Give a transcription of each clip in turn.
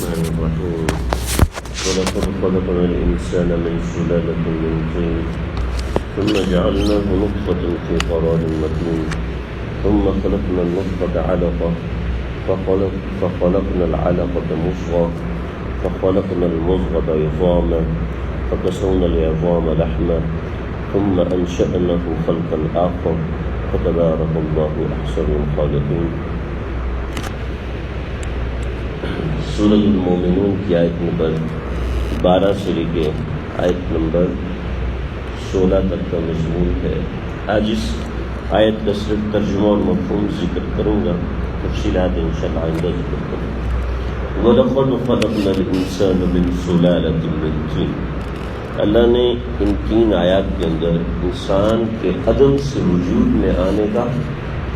الرحمن الرحيم ولقد خلقنا الإنسان من سلالة من طين ثم جعلناه نطفة في قرار مكين ثم خلقنا النطفة علقة فخلقنا العلقة مضغة فخلقنا المضغة عظاما فكسونا العظام لحما ثم أنشأناه خلقا آخر فتبارك الله أحسن الخالقين۔ سورۃ المومنون کی آیت نمبر 12 سے لے کے آیت نمبر 16 تک کا مضمون ہے۔ آج اس آیت کا صرف ترجمہ اور مفہوم ذکر کروں گا، تفصیلات انشاءاللہ آئندہ ذکر کروں گا۔ وَلَقَدْ خَلَقْنَا الْإِنسَانَ مِنْ سُلَالَةٍ مِّن طِينٍ، اللہ نے ان 3 آیات کے اندر انسان کے عدم سے وجود میں آنے کا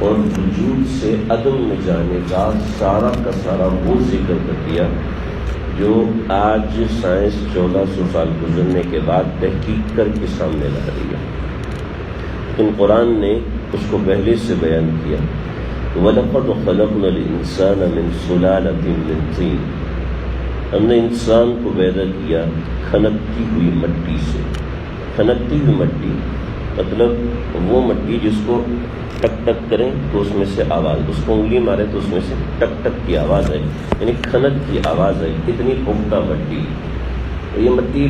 اور وجود سے عدم میں جانے کا سارا وہ ذکر کر دیا جو آج سائنس 1400 سال گزرنے کے بعد تحقیق کر کے سامنے لا رہی ہے، لیکن قرآن نے اس کو پہلے سے بیان کیا۔ وَلَقَدْ خَلَقْنَا الْإِنسَانَ مِنْ سُلَالَةٍ مِّن طِينٍ، ہم نے انسان کو پیدا کیا کھنکتی ہوئی مٹی سے۔ کھنکتی ہوئی مٹی مطلب وہ مٹی جس کو ٹک ٹک کریں تو اس میں سے آواز، اس کو انگلی مارے تو اس میں سے ٹک ٹک کی آواز آئی، یعنی کھنک کی آواز آئی، اتنی پختہ مٹی۔ یہ مٹی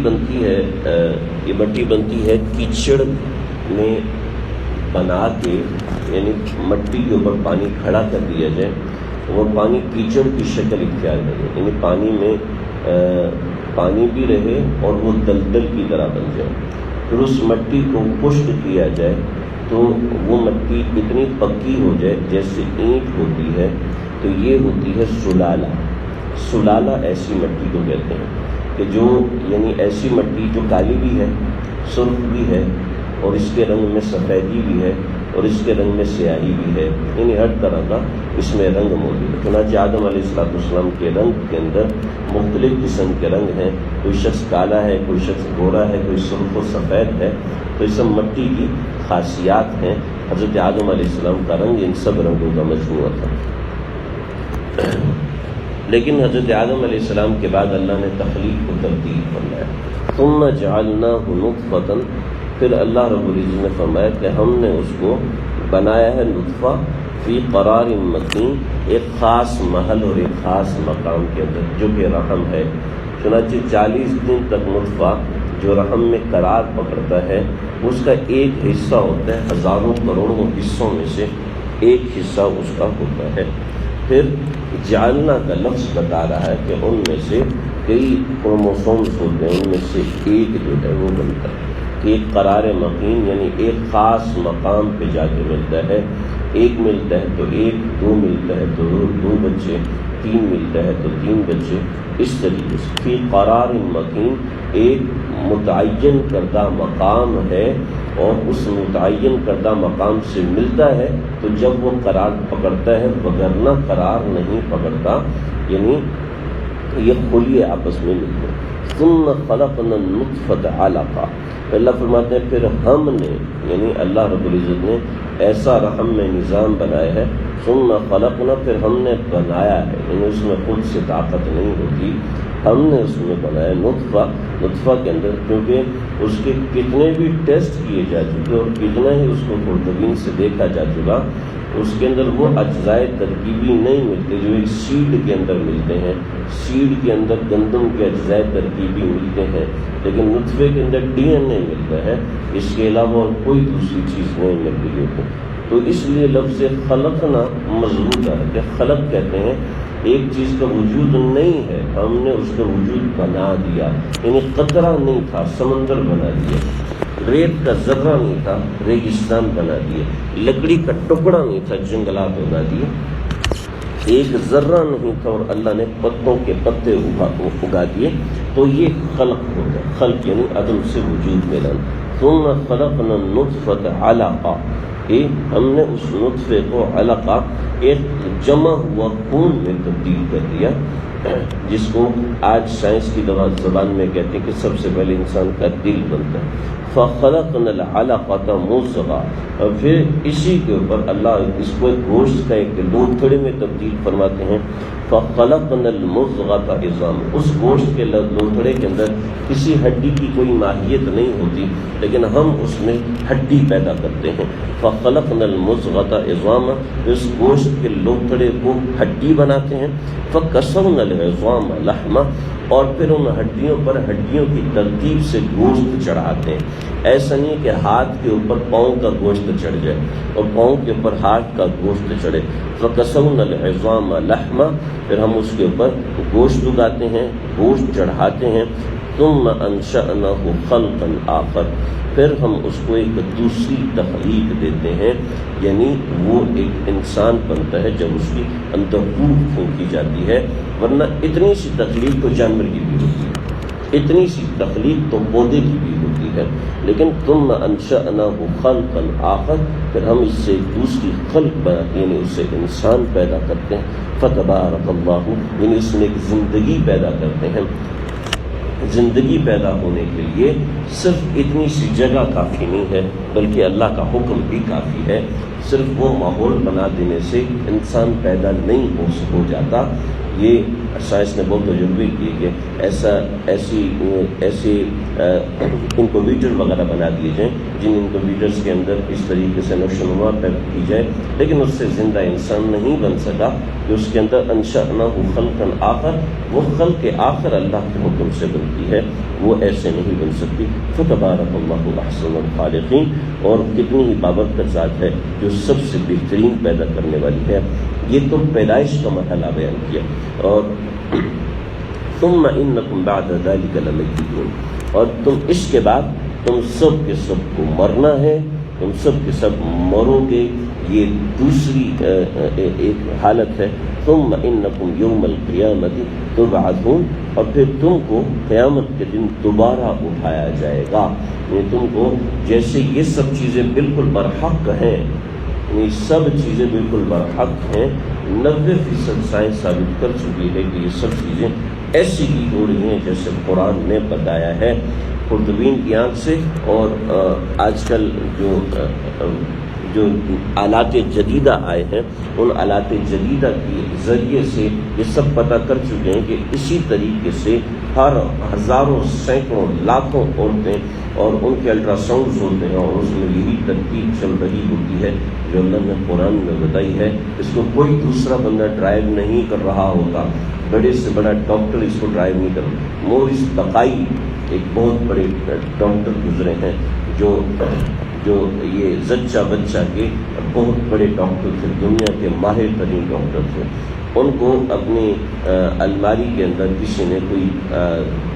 بنتی ہے کیچڑ میں بنا کے، یعنی مٹی کے اوپر پانی کھڑا کر دیا جائے، وہ پانی کیچڑ کی شکل اختیار کرے، یعنی پانی میں پانی بھی رہے اور وہ دلدل کی طرح بن جائے۔ پھر اس مٹی کو خشک کیا جائے تو وہ مٹی اتنی پکی ہو جائے جیسے اینٹ ہوتی ہے، تو یہ ہوتی ہے سلالہ۔ سلالہ ایسی مٹی کو کہتے ہیں کہ جو یعنی ایسی مٹی جو کالی بھی ہے، سرخ بھی ہے، اور اس کے رنگ میں سفیدی بھی ہے، اور اس کے رنگ میں سیاہی بھی ہے، یعنی ہر طرح کا اس میں رنگ موجود ہے۔ چنانچہ آدم علیہ السلام کے رنگ کے اندر مختلف قسم کے رنگ ہیں، کوئی شخص کالا ہے، کوئی شخص گورا ہے، کوئی سرخ و سفید ہے، تو یہ سب مٹی کی خاصیات ہیں۔ حضرت آدم علیہ السلام کا رنگ ان سب رنگوں کا مجموعہ تھا، لیکن حضرت آدم علیہ السلام کے بعد اللہ نے تخلیق کو تبدیل فرمایا۔ ثم جعلناہ نطفۃ، پھر اللہ رب العزت نے فرمایا کہ ہم نے اس کو بنایا ہے نطفہ فی قرار مکین، ایک خاص محل اور ایک خاص مقام کے اندر جو کہ رحم ہے۔ چنانچہ 40 دن تک نطفہ جو رحم میں قرار پکڑتا ہے، اس کا ایک حصہ ہوتا ہے ہزاروں کروڑوں حصوں میں سے ایک حصہ اس کا ہوتا ہے۔ پھر جعلنا کا لفظ بتا رہا ہے کہ ان میں سے کئی کروموسومز ہوتے ہیں، ان میں سے ایک جو ہے وہ بنتا ہے کہ ایک قرار مکین، یعنی ایک خاص مقام پہ جا کے ملتا ہے۔ ایک ملتا ہے تو ایک، 2 ملتا ہے تو 2 بچے، 3 ملتا ہے تو 3 بچے، اس طریقے سے فی قرار مکین، ایک متعین کردہ مقام ہے، اور اس متعین کردہ مقام سے ملتا ہے تو جب وہ قرار پکڑتا ہے، وگرنہ قرار نہیں پکڑتا، یعنی یہ خلیے آپس میں ملتے ہیں۔ ثم خلقنا النطفة علقہ، اللہ فرماتے ہیں پھر ہم نے، یعنی اللہ رب العزت نے ایسا رحم میں نظام بنایا ہے۔ ثم خلقنا، پھر ہم نے بنایا ہے، یعنی اس میں خود سے طاقت نہیں ہوتی، ہم نے اس میں بنایا نطفہ کے اندر، کیونکہ اس کے کتنے بھی ٹیسٹ کیے جا چکے اور کتنا ہی اس کو خوردبین سے دیکھا جا چکا، اس کے اندر وہ اجزائے ترکیبی نہیں ملتے جو ایک سیڈ کے اندر ملتے ہیں۔ سیڈ کے اندر گندم کے اجزائے ترکیبی ملتے ہیں، لیکن نطفے کے اندر DNA ملتا ہے، اس کے علاوہ اور کوئی دوسری چیز نہیں ملتی ہے۔ تو اس لیے لفظ خلقنا مضبوط ہے کہ خلق کہتے ہیں ایک چیز کا وجود نہیں ہے، ہم نے اس کا وجود بنا دیا، یعنی قطرہ نہیں تھا، سمندر بنا دیا، ریت کا ذرہ نہیں تھا، ریگستان بنا دیے، لکڑی کا ٹکڑا نہیں تھا، جنگلات بنا دیے، ایک ذرہ نہیں تھا اور اللہ نے پتوں کے پتے اگا دیے، تو یہ خلق ہوتا ہے۔ خلق یعنی عدم سے وجود میں لانا۔ ثم خلقنا النطفة علقہ، کہ ہم نے اس نطفے کو علقہ ایک جمع ہوا خون میں تبدیل کر دیا، جس کو آج سائنس کی زبان میں کہتے ہیں کہ سب سے پہلے انسان کا دل بنتا ہے۔ فَخَلَقْنَا الْعَلَقَةَ مُضْغَةً، اور پھر اسی کے اوپر اللہ اس کو ایک گوشت کا ایک لوتھڑے میں تبدیل فرماتے ہیں۔ فَخَلَقْنَا الْمُضْغَةَ عِظَامًا، اس گوشت کے لوتھڑے کے اندر کسی ہڈی کی کوئی ماہیت نہیں ہوتی، لیکن ہم اس میں ہڈی پیدا کرتے ہیں۔ فَخَلَقْنَا الْمُضْغَةَ عِظَامًا، اس گوشت کے لوتھڑے کو ہڈی بناتے ہیں۔ فَكَسَوْنَا الْعِظَامَ لَحْمًا، اور پھر ان ہڈیوں پر ہڈیوں کی ترتیب سے گوشت چڑھاتے ہیں۔ ایسا نہیں کہ ہاتھ کے اوپر پاؤں کا گوشت چڑھ جائے اور پاؤں کے اوپر ہاتھ کا گوشت چڑھے۔ فَكَسَوْنَا الْعِظَامَ لَحْمًا، پھر ہم اس کے اوپر گوشت اگاتے ہیں، گوشت چڑھاتے ہیں۔ ثُمَّ أَنشَأْنَاهُ خَلْقًا آخَرَ، پھر ہم اس کو ایک دوسری تخلیق دیتے ہیں، یعنی وہ ایک انسان بنتا ہے جب اس کی اندر روح پھونکی جاتی ہے، ورنہ اتنی سی تخلیق تو جانور کی بھی ہوتی ہے، اتنی سی تخلیق تو پودے کی بھی ہوتی ہے، لیکن ثُمَّ أَنشَأْنَاهُ خَلْقًا آخَرَ، پھر ہم اس سے ایک دوسری خلق بناتے ہیں، یعنی اس سے انسان پیدا کرتے ہیں۔ فَتَبَارَكَ اللَّهُ، یعنی اس میں ایک زندگی پیدا کرتے ہیں۔ زندگی پیدا ہونے کے لیے صرف اتنی سی جگہ کافی نہیں ہے، بلکہ اللہ کا حکم بھی کافی ہے۔ صرف وہ ماحول بنا دینے سے انسان پیدا نہیں ہو جاتا۔ یہ سائنس نے بہت تجربے کیے کہ ایسے انکوبیٹر وغیرہ بنا دیے جائیں جن انکوبیٹرز کے اندر اس طریقے سے نشو و نما پیدا کی جائے، لیکن اس سے زندہ انسان نہیں بن سکا کہ اس کے اندر انشأناہ خلقا آخر، وہ خلق آخر اللہ کے حکم سے بنتی ہے، وہ ایسے نہیں بن سکتی۔ فتبارک اللہ احسن الخالقین، اور کتنی ہی بابرکت ذات ہے جو سب سے بہترین پیدا کرنے والی ہے۔ یہ تو پیدائش کا مرحلہ بیان کیا، اور ثم انکم بعد ذلک لمیتون، اور تم اس کے بعد تم سب کے سب کو مرنا ہے، تم سب کے سب مرو گے، یہ دوسری ایک حالت ہے۔ ثم انکم یوم القیامت تبعثون، اور پھر تم کو قیامت کے دن دوبارہ اٹھایا جائے گا، یعنی تم کو جیسے یہ سب چیزیں بالکل برحق ہیں، یہ سب چیزیں بالکل برحق ہیں، 90% سائنس ثابت کر چکی ہے کہ یہ سب چیزیں ایسی ہی ہو رہی ہیں جیسے قرآن نے بتایا ہے قرطبین کی آنکھ سے۔ اور آج کل جو آلات جدیدہ آئے ہیں، ان آلات جدیدہ کے ذریعے سے یہ سب پتہ کر چکے ہیں کہ اسی طریقے سے ہر ہزاروں سینکڑوں لاکھوں عورتیں اور ان کے الٹرا ساؤنڈز ہوتے ہیں، اور اس میں یہی ترکیب چل رہی ہوتی ہے جو اللہ نے قرآن میں بتائی ہے۔ اس کو کوئی دوسرا بندہ ڈرائیو نہیں کر رہا ہوتا، بڑے سے بڑا ڈاکٹر اس کو ڈرائیو نہیں کر رہا۔ مورس بقائی ایک بہت بڑے ڈاکٹر گزرے ہیں جو یہ زچہ بچہ کے بہت بڑے ڈاکٹر تھے، دنیا کے ماہر ترین ڈاکٹر تھے۔ ان کو اپنی الماری کے اندر کسی نے کوئی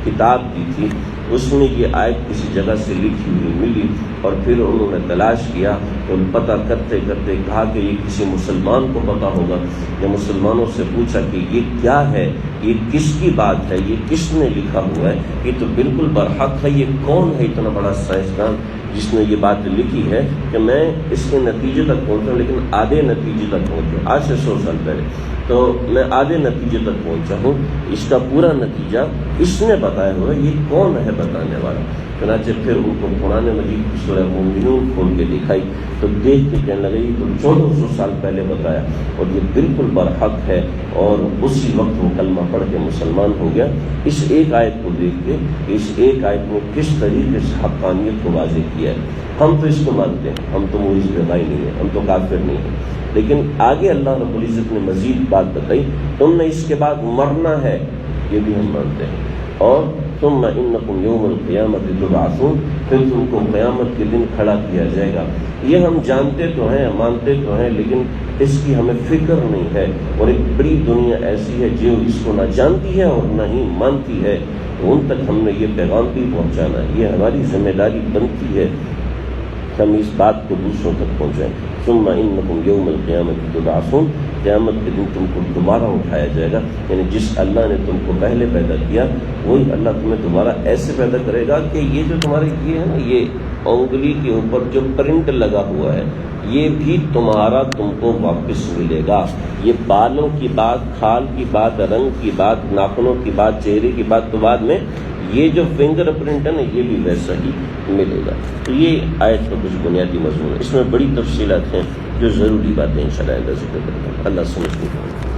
کتاب دی تھی، اس میں یہ آیت کسی جگہ سے لکھی ہوئی ملی، اور پھر انہوں نے تلاش کیا تو پتہ کرتے کرتے کہا کہ یہ کسی مسلمان کو پتہ ہوگا، یا مسلمانوں سے پوچھا کہ یہ کیا ہے، یہ کس کی بات ہے، یہ کس نے لکھا ہوا ہے، یہ تو بالکل برحق ہے، یہ کون ہے اتنا بڑا سائنسدان جس نے یہ بات لکھی ہے کہ میں اس کے نتیجے تک پہنچا، لیکن آدھے نتیجے تک پہنچا، آج سے 100 سال پہلے، تو میں آدھے نتیجے تک پہنچا ہوں، اس کا پورا نتیجہ اس نے بتایا ہوا ہے، یہ کون ہے بتانے والا۔ چنانچہ پھر ان کو قرآن مجید کی سورہ مومنون کھول کے دکھائی تو دیکھ کے کہنے لگے یہ تو 1400 سال پہلے بتایا، اور یہ بالکل برحق ہے، اور اسی وقت وہ کلمہ پڑھ کے مسلمان ہو گیا، اس ایک آیت کو دیکھ کے کہ اس ایک آیت میں کس طریقے سے حقانیت کو واضح کیا ہے۔ ہم تو اس کو مانتے ہیں، ہم تو مورس بقائی نہیں ہیں، ہم تو کافر نہیں ہیں، لیکن آگے اللہ رب العزت نے مزید بات بتائی، تم نے اس کے بعد مرنا ہے، یہ بھی ہم مانتے ہیں۔ اور ثم انکم یوم القیامت تبعثون، پھر تم کو قیامت کے دن کھڑا کیا جائے گا۔ یہ ہم جانتے تو ہیں، مانتے تو ہیں، لیکن اس کی ہمیں فکر نہیں ہے، اور ایک بڑی دنیا ایسی ہے جو اس کو نہ جانتی ہے اور نہ ہی مانتی ہے، ان تک ہم نے یہ پیغام بھی پہنچانا ہے، یہ ہماری ذمہ داری بنتی ہے کہ ہم اس بات کو دوسروں تک پہنچائیں۔ ثم انکم یوم القیامت تبعثون، قیامت کے دن تم کو دوبارہ اٹھایا جائے گا، یعنی جس اللہ نے تم کو پہلے پیدا کیا وہی اللہ تمہیں دوبارہ ایسے پیدا کرے گا کہ یہ جو تمہارے یہ ہے نا، یہ انگلی کے اوپر جو پرنٹ لگا ہوا ہے یہ بھی تمہارا تم کو واپس ملے گا. یہ بالوں کی بات، کھال کی بات، رنگ کی بات، ناخنوں کی بات، چہرے کی بات تو بعد میں، یہ جو فنگر پرنٹ ہے نا یہ بھی ویسا ہی ملے گا. تو یہ آیت کا کچھ بنیادی مضمون ہے. اس میں بڑی تفصیلات ہیں جو ضروری باتیں انشاءاللہ ذکر کریں. اللہ سمجھ